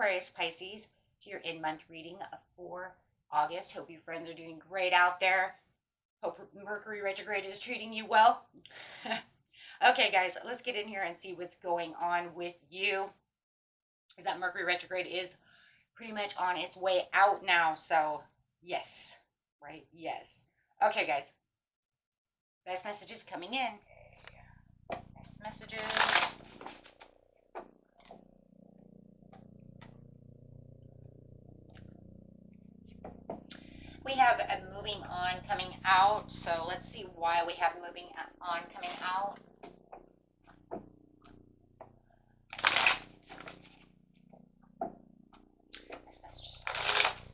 Aquarius, Pisces, to your in-month reading for August. Hope you friends are doing great out there. Hope Mercury retrograde is treating you well. Okay, guys, let's get in here and see what's going on with you. Is that Mercury retrograde is pretty much on its way out now. So, yes, right? Yes. Okay, guys. Best messages coming in. Best messages. We have a moving on coming out. So let's see why we have moving on coming out. Best messages, please.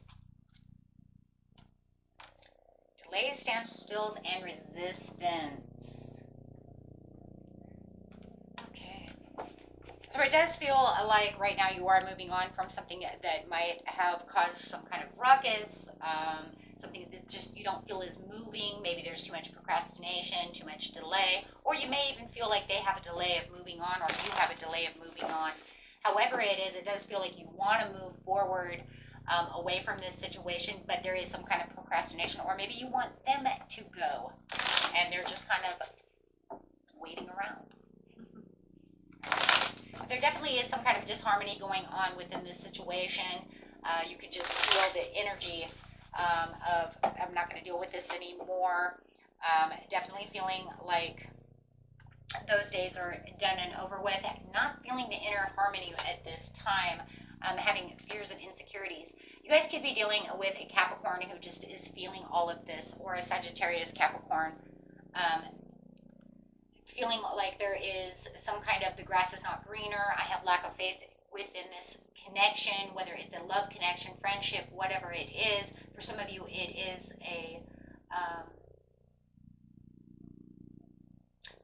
Delays, standstills, and resistance. Okay. So it does feel like right now you are moving on from something that might have caused some kind of ruckus, something that just you don't feel is moving. Maybe there's too much procrastination, too much delay, or you may even feel like they have a delay of moving on, or you have a delay of moving on. However it is, it does feel like you want to move forward away from this situation, but there is some kind of procrastination, or maybe you want them to go, and they're just kind of waiting around. There definitely is some kind of disharmony going on within this situation. You can just feel the energy of, I'm not going to deal with this anymore. Definitely feeling like those days are done and over with. Not feeling the inner harmony at this time. Having fears and insecurities. You guys could be dealing with a Capricorn who just is feeling all of this, or a Sagittarius Capricorn. Feeling like there is some kind of the grass is not greener. I have lack of faith within this connection, whether it's a love connection, friendship, whatever it is. For some of you, it is a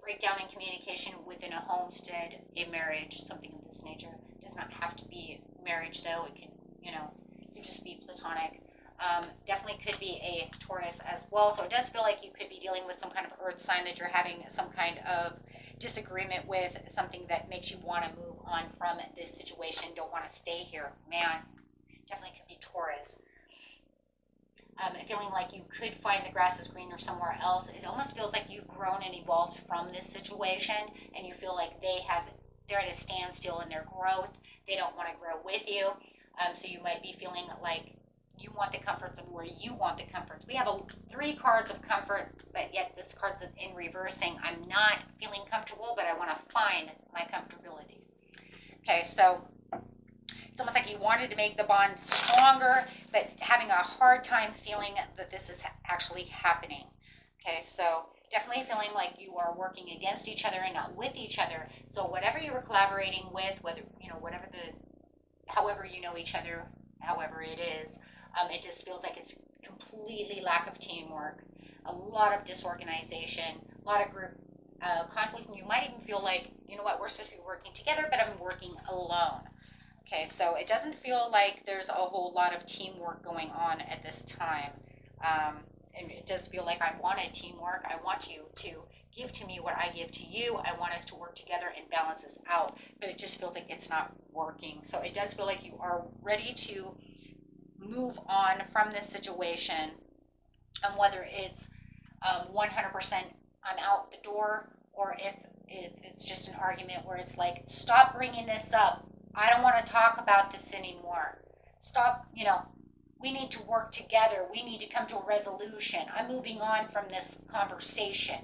breakdown in communication within a homestead, a marriage, something of this nature. It does not have to be marriage, though. It can, it could just be platonic. Definitely could be a Taurus as well. So it does feel like you could be dealing with some kind of earth sign that you're having some kind of disagreement with, something that makes you want to move on from this situation, don't want to stay here. Man, definitely could be Taurus. Feeling like you could find the grass is greener somewhere else. It almost feels like you've grown and evolved from this situation, and you feel like they're at a standstill in their growth. They don't want to grow with you. So you might be feeling like you want the comforts of where you want the comforts. We have 3 cards of comfort, but yet this card's in reversing. I'm not feeling comfortable, but I want to find my comfortability. Okay, so it's almost like you wanted to make the bond stronger, but having a hard time feeling that this is actually happening. Okay, so definitely feeling like you are working against each other and not with each other. So whatever you were collaborating with, whether, however you know each other, however it is, it just feels like it's completely lack of teamwork, a lot of disorganization, a lot of group conflict, and you might even feel like, you know what, we're supposed to be working together, but I'm working alone. Okay, so it doesn't feel like there's a whole lot of teamwork going on at this time. And it does feel like I wanted teamwork. I want you to give to me what I give to you. I want us to work together and balance this out, but it just feels like it's not working. So it does feel like you are ready to move on from this situation, and whether it's 100% I'm out the door, or if it's just an argument where it's like, stop bringing this up. I don't want to talk about this anymore. Stop, we need to work together. We need to come to a resolution. I'm moving on from this conversation.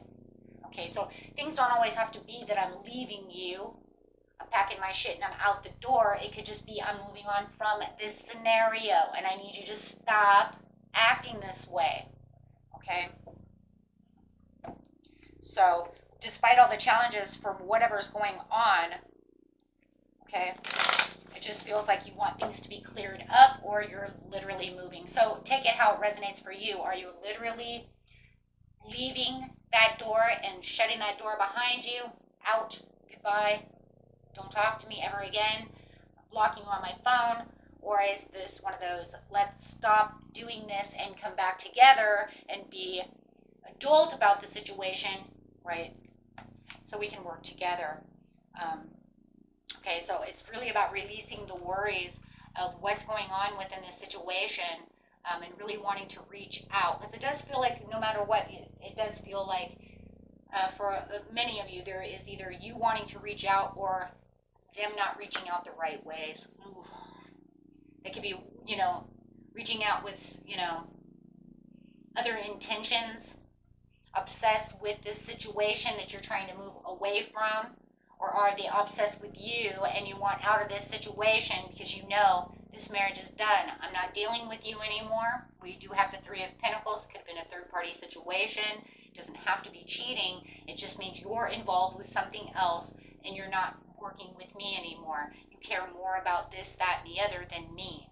Okay, so things don't always have to be that I'm leaving you, I'm packing my shit and I'm out the door. It could just be I'm moving on from this scenario, and I need you to stop acting this way. Okay? So, despite all the challenges from whatever's going on, okay, it just feels like you want things to be cleared up, or you're literally moving. So take it how it resonates for you. Are you literally leaving that door and shutting that door behind you? Out, goodbye, don't talk to me ever again, blocking you on my phone? Or is this one of those, let's stop doing this and come back together and be adult about the situation, right? So we can work together. Okay, so it's really about releasing the worries of what's going on within this situation, and really wanting to reach out. Because it does feel like no matter what, it does feel like for many of you, there is either you wanting to reach out or them not reaching out the right ways. Ooh. It could be, reaching out with, other intentions, obsessed with this situation that you're trying to move away from, or are they obsessed with you and you want out of this situation because you know this marriage is done. I'm not dealing with you anymore. We do have the Three of Pentacles. Could have been a third-party situation. It doesn't have to be cheating. It just means you're involved with something else and you're not working with me anymore. You care more about this, that, and the other than me.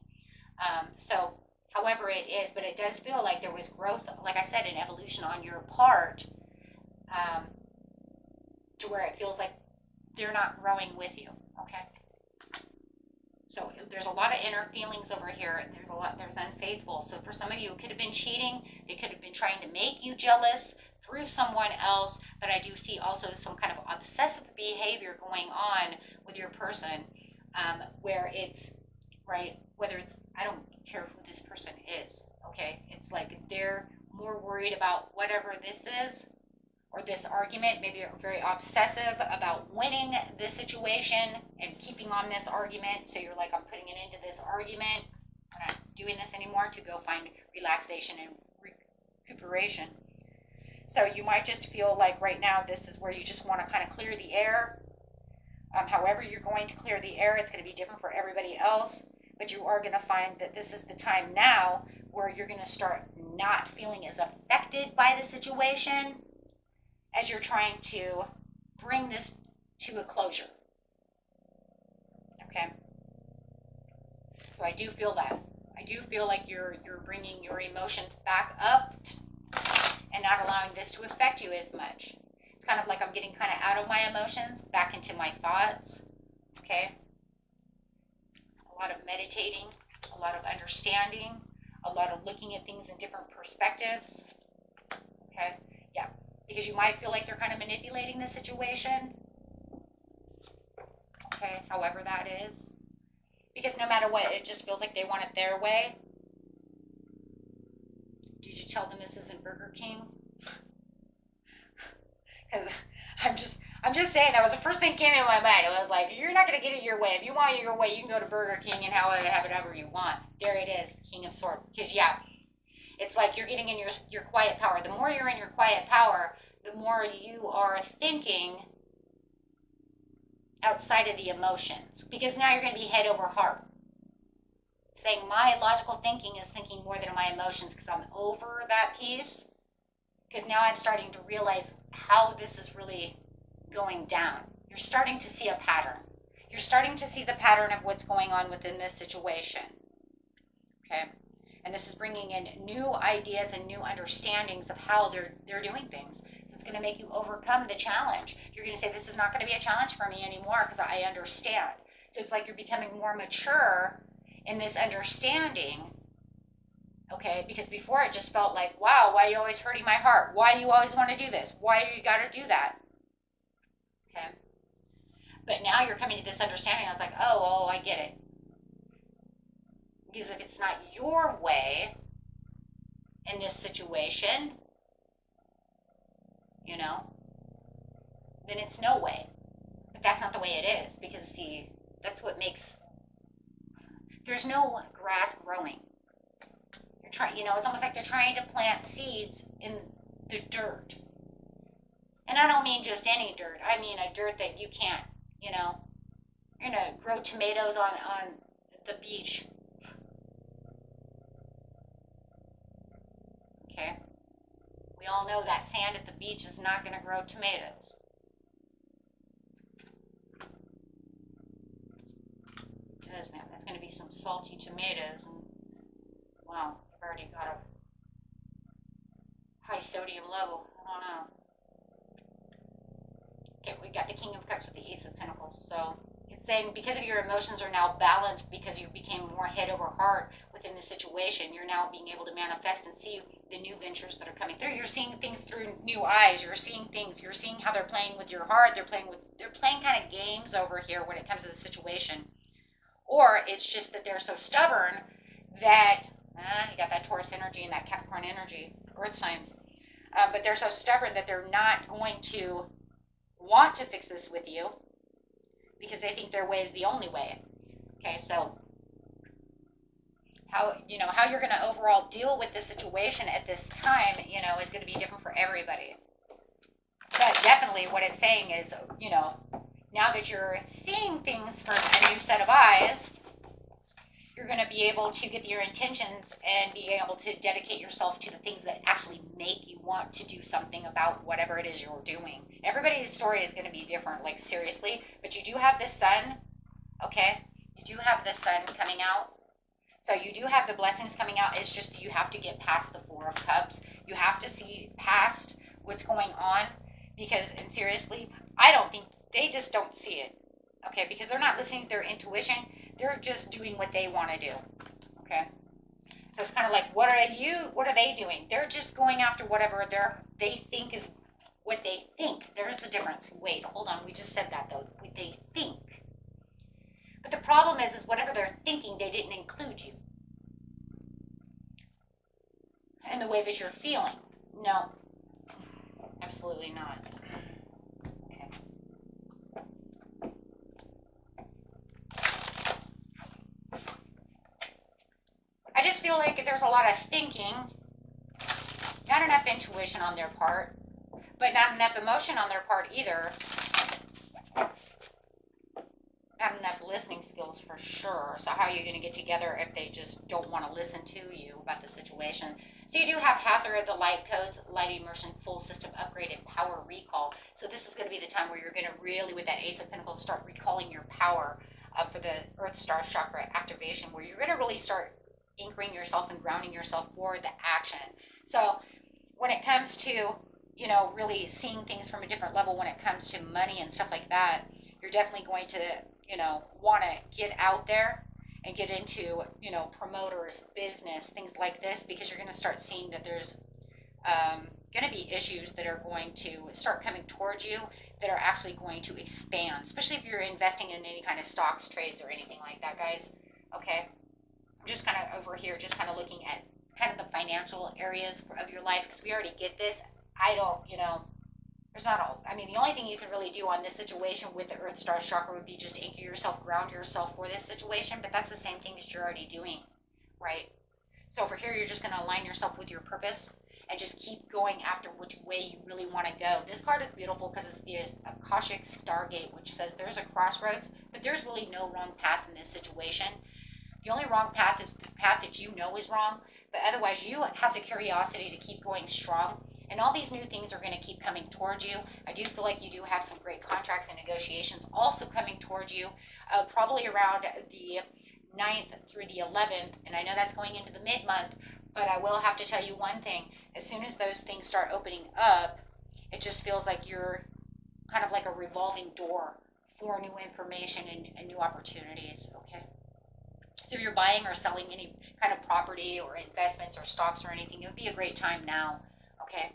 So however it is, but it does feel like there was growth, like I said, an evolution on your part, to where it feels like they're not growing with you, okay? So there's a lot of inner feelings over here. There's unfaithful. So for some of you, it could have been cheating. They could have been trying to make you jealous through someone else, but I do see also some kind of obsessive behavior going on with your person, where it's, right, whether it's, I don't care who this person is, okay? It's like they're more worried about whatever this is, or this argument. Maybe you're very obsessive about winning this situation and keeping on this argument. So you're like, I'm putting an end to this argument. I'm not doing this anymore, to go find relaxation and recuperation. So you might just feel like right now this is where you just want to kind of clear the air. However you're going to clear the air, it's going to be different for everybody else. But you are going to find that this is the time now where you're going to start not feeling as affected by the situation as you're trying to bring this to a closure. Okay? So I do feel that. I do feel like you're bringing your emotions back up and not allowing this to affect you as much. It's kind of like I'm getting kind of out of my emotions, back into my thoughts. Okay? A lot of meditating, a lot of understanding, a lot of looking at things in different perspectives. Okay? Yeah. Because you might feel like they're kind of manipulating the situation. Okay, however that is. Because no matter what, it just feels like they want it their way. Did you tell them this isn't Burger King? Because I'm just saying, that was the first thing that came in my mind. It was like, you're not going to get it your way. If you want it your way, you can go to Burger King and have it however you want. There it is, the King of Swords. Because yeah, it's like you're getting in your quiet power. The more you're in your quiet power, the more you are thinking outside of the emotions. Because now you're going to be head over heart. Saying my logical thinking is thinking more than my emotions, because I'm over that piece. Because now I'm starting to realize how this is really going down. You're starting to see a pattern. You're starting to see the pattern of what's going on within this situation. Okay? And this is bringing in new ideas and new understandings of how they're doing things. So it's going to make you overcome the challenge. You're going to say, this is not going to be a challenge for me anymore because I understand. So it's like you're becoming more mature in this understanding. Okay? Because before it just felt like, wow, why are you always hurting my heart? Why do you always want to do this? Why do you got to do that? Okay? But now you're coming to this understanding. I was like, oh, I get it. Because if it's not your way in this situation, then it's no way. But that's not the way it is. Because, see, that's what makes... There's no grass growing. You're trying, it's almost like you're trying to plant seeds in the dirt. And I don't mean just any dirt. I mean a dirt that you can't, you're going to grow tomatoes on the beach. Okay? We all know that sand at the beach is not going to grow tomatoes. It does, man. That's going to be some salty tomatoes. And wow, I've already got a high sodium level. I don't know. Okay, we got the King of Cups with the Ace of Pentacles. So it's saying because of your emotions are now balanced, because you became more head over heart within the situation, you're now being able to manifest and see the new ventures that are coming through. You're seeing things through new eyes. You're seeing things. You're seeing how they're playing with your heart. They're playing kind of games over here when it comes to the situation. Or it's just that they're so stubborn that, you got that Taurus energy and that Capricorn energy, earth signs. But they're so stubborn that they're not going to want to fix this with you because they think their way is the only way. Okay, so how you're going to overall deal with the situation at this time, is going to be different for everybody. But definitely what it's saying is, now that you're seeing things from a new set of eyes, you're going to be able to get your intentions and be able to dedicate yourself to the things that actually make you want to do something about whatever it is you're doing. Everybody's story is going to be different, like seriously, but you do have this sun, okay? You do have the sun coming out. So you do have the blessings coming out. It's just that you have to get past the Four of Cups. You have to see past what's going on because, and seriously, I don't think, they just don't see it, okay? Because they're not listening to their intuition. They're just doing what they want to do, okay? So it's kind of like, what are they doing? They're just going after whatever they think is what they think. There's a difference. Wait, hold on. We just said that, though. What they think. But the problem is whatever they're thinking, they didn't include you in the way that you're feeling. No, absolutely not. Okay. I just feel like there's a lot of thinking, not enough intuition on their part, but not enough emotion on their part either. Not enough listening skills for sure. So how are you going to get together if they just don't want to listen to you about the situation? So you do have Hathor of the Light Codes, Light Immersion, Full System Upgrade, and Power Recall. So this is going to be the time where you're going to really, with that Ace of Pentacles, start recalling your power for the Earth Star Chakra activation, where you're going to really start anchoring yourself and grounding yourself for the action. So when it comes to, really seeing things from a different level, when it comes to money and stuff like that, you're definitely going to, want to get out there and get into, promoters, business, things like this, because you're going to start seeing that there's going to be issues that are going to start coming towards you that are actually going to expand, especially if you're investing in any kind of stocks, trades, or anything like that, guys. Okay. I'm just kind of over here, just kind of looking at kind of the financial areas of your life, because we already get this. I don't, there's not all, the only thing you can really do on this situation with the Earth Star Chakra would be just anchor yourself, ground yourself for this situation, but that's the same thing that you're already doing, right? So over here, you're just going to align yourself with your purpose and just keep going after which way you really want to go. This card is beautiful because it's the Akashic Stargate, which says there's a crossroads, but there's really no wrong path in this situation. The only wrong path is the path that you know is wrong, but otherwise you have the curiosity to keep going strong. And all these new things are going to keep coming towards you. I do feel like you do have some great contracts and negotiations also coming towards you, probably around the 9th through the 11th. And I know that's going into the mid-month, but I will have to tell you one thing. As soon as those things start opening up, it just feels like you're kind of like a revolving door for new information and new opportunities, okay? So if you're buying or selling any kind of property or investments or stocks or anything, it would be a great time now, okay,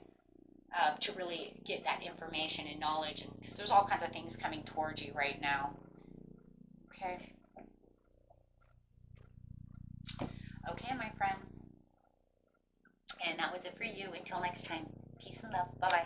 to really get that information and knowledge, and because there's all kinds of things coming towards you right now, okay? Okay, my friends. And that was it for you. Until next time, peace and love. Bye-bye.